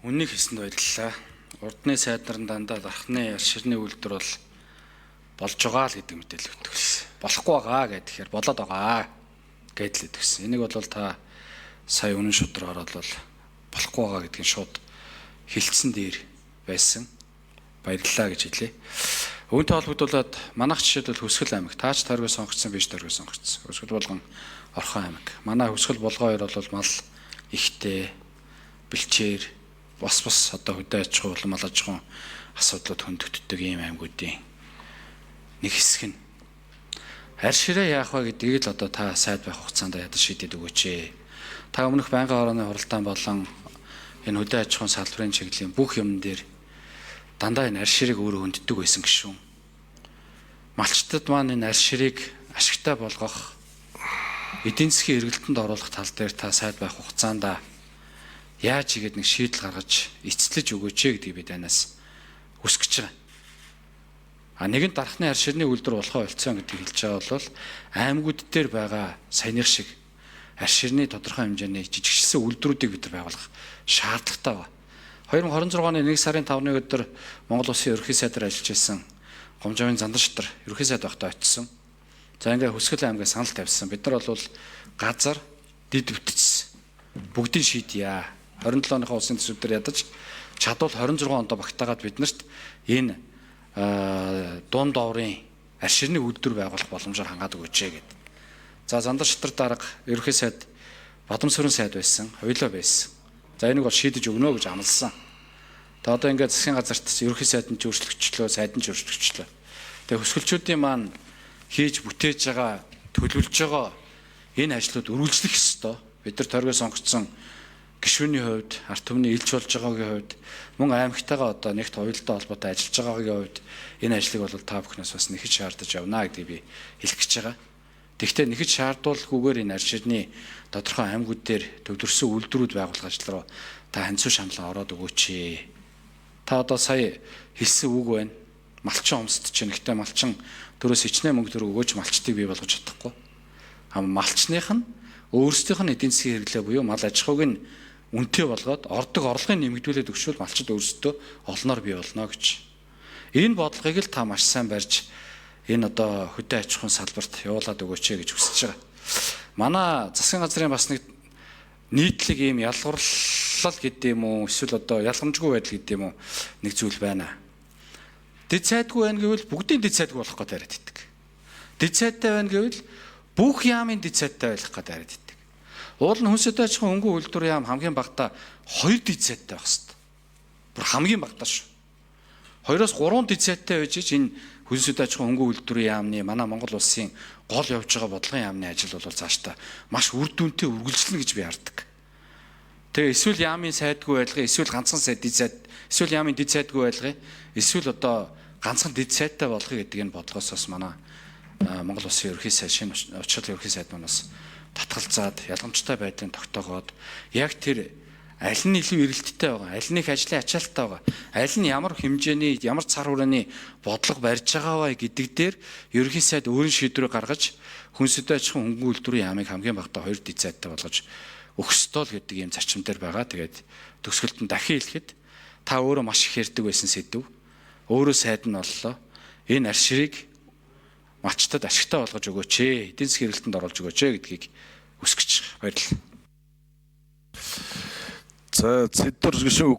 Үннийг хэлсэнд баярлалаа. Урдны сайднарн дандаа дархны ширний үйлдвэр бол болж байгаа л гэдэг мэдээлэл өгсөн. Болохгүй байгаа гэхээр болоод байгаа гэдэл өгсөн. Энийг бол та сая үнэн шудраар бол болохгүй байгаа гэдгийг шууд хэлсэн дээр байсан. Баярлалаа гэж хэлье. Үүнтэй холбогдуулаад манайх жишээлбэл Хөсгөл аймаг таач тойргоо сонгогдсон биш тойргоо сонгогдсон. Хөсгөл болгон Орхон аймаг. Манай Хөсгөл болгоо хоёр бол мал ихтэй бэлчээр бас одоо хөдөө аж ахуй болон мал аж ахуйн асуудлууд хөндөгддөг ийм аймагуудын нэг хэсэг нь. Арь ширээ яах вэ гэдгийг л одоо та сайд байх хугацаанд ядаж шийдээд өгөөч. Та өмнөх байнгын хорооны хуралдаан болон энэ хөдөө аж ахуйн салбарын чиглэлийн бүх юм дээр дандаа энэ арь ширээг өөрөө хөнддөг байсан гişүүн. Малчтад маань энэ арь ширээг ашигтай болгох эдийн засгийн эргэлтэнд оруулах тал дээр та сайд байх хугацаанд яаж игээд нэг шийдэл гаргаж эцэлж өгөөч гэдгийг би танаас хүсэж байгаа. Нэгэн дархны арь ширний үйлдвэр болохоо болцсон гэдгийг хэлж байгаа бол аймагуд дээр байгаа саяных шиг арь ширний тодорхой хэмжээний жижигчсэн үйлдвэрүүдийг бид нар байгуулах шаардлагатай байна. 2026 оны 1 сарын 5-ны өдөр Монгол Улсын ерөнхий сайдаар ажиллаж байсан Гомжовын Зандан Шатар ерөнхий сайд багтаа очсон. За ингээ Хөсгөл аймгаа санал тавьсан. Бид нар бол газар дид бүтцсэн. Бүгдийг шийдъя. 27 оныхоо улсын төсвүүдээр ядаж чадвал 26 онд багтаагаад биднэрт энэ дунд доорын арь ширний үйлдвэр байгуулах боломжоор хангаад өгөөч гэдэг. За Зандан Шатар дарга ерөнхий сайд Бадамсүрэн сайд байсан, хоёлоо байсан. За энийг бол шийдэж өгнө гэж амласан. Тэгээ одоо ингээд засгийн газарт ерөнхий сайд нь ч өөрчлөгчлөө, сайд нь ч өөрчлөгчлөө. Тэгээ хөсгөлчүүдийн маань хийж бүтээж байгаа, төлөвлөж байгаа энэ ажлууд үргэлжлэх ёстой. Бид нар торгоо сонгогдсон гишүүний хувьд, ард түмний илж болж байгаагийн хувьд, мөн аймагтайгаа одоо нэгт хоёулаа холбоотой ажиллаж байгаагийн хувьд энэ ажлыг бол та бүхнээс бас нэхэж шаардаж явна гэдгийг би хэлэх гэж байгаа. Тэгэхдээ нэхэж шаардуулахгүйгээр энэ арь ширний тодорхой аймагуд дээр төвлөрсөн үйлдвэрүүд байгуулах ажил руу та ханцуу шамлан ороод өгөөч. Та одоо сая хэлсэн үг байна. Малчин өмсдөж чинь гэхдээ малчин төрөөс хичнээн мөнгө төгрөг өгөөч малчтыг бий болгож чадахгүй. Малчных нь өөрсдийнх нь эдийн засгийн хэрэглээ буюу мал аж ахуйг нь үнэтэй болгоод ордог орлогыг нэмэгдүүлээд өгчвөл малчид өөрсдөө олноор бий болно гэж. Энэ бодлогыг л та маш сайн барьж энэ одоо хөдөө аж ахуйн салбарт явуулаад өгөөч гэж хүсэж байгаа. Манай засгийн газрын бас нэг нийтлэг ийм ялгарлал гэдэг юм уу эсвэл одоо ялгамжгүй байдал гэдэг юм уу нэг зүйл байна. Дэд сайдгүй байна гэвэл бүгдийн дэд сайдгүй болох гэдэг яриад байдаг. Дэд сайдтай байна гэвэл бүх яамын дэд сайдтай байх гэдэг яриад байдаг. Уул нь хүнс хөдөө аж ахуйн хөнгөн үйлдвэр яам хамгийн багадаа 2 дэд сайдтай байх хэрэгтэй. Бүр хамгийн багадаа шүү. 2-оос 3 дэд сайдтай байж энэ хүнс хөдөө аж ахуйн хөнгөн үйлдвэрийн яамны манай Монгол улсын гол явж байгаа бодлогын яамны ажил бол цаашдаа маш үр дүнтэй үргэлжлэнэ гэж би хардаг. Тэгээ эсвэл яамын сайдгүй байлгыг, эсвэл ганцхан сайд дэд сайд, эсвэл яамын дэд сайдгүй байлгыг, эсвэл одоо ганцхан дэд сайдтай болгоё гэдэг энэ бодлогоос бас манай Монгол Улсын ерөнхий сайд шинэ уучрал ерөнхий сайд манаас татгалзаад ялгамжтай байдлыг тогтоогоод яг тэр аль нь илүү эрэлттэй байгаа, аль нь их ажлын ачаалттай байгаа, аль нь ямар хэмжээний, ямар цар хүрээний бодлого барьж байгаа вэ гэдэг дээр ерөнхий сайд өөрийн шийдвэрээ гаргаж хүнс хөдөө аж ахуйн хөнгөн үйлдвэрийн яамыг хамгийн багадаа 2 дэд сайдтай болгож өгөх ёстой л гэдэг ийм зарчим дээр байгаа. Тэгээд төгсгөлд нь дахин хэлэхэд та өөрөө маш их ярьдаг байсан сэдв. Өөрөө сайд нь боллоо. Энэ арь ширийг малчтад ашигтай болгож өгөөч. Эдийн засгийн эргэлтэнд оруулж өгөөч гэдгийг хүсэж байна. Баярлалаа. За, цэдэр гişүн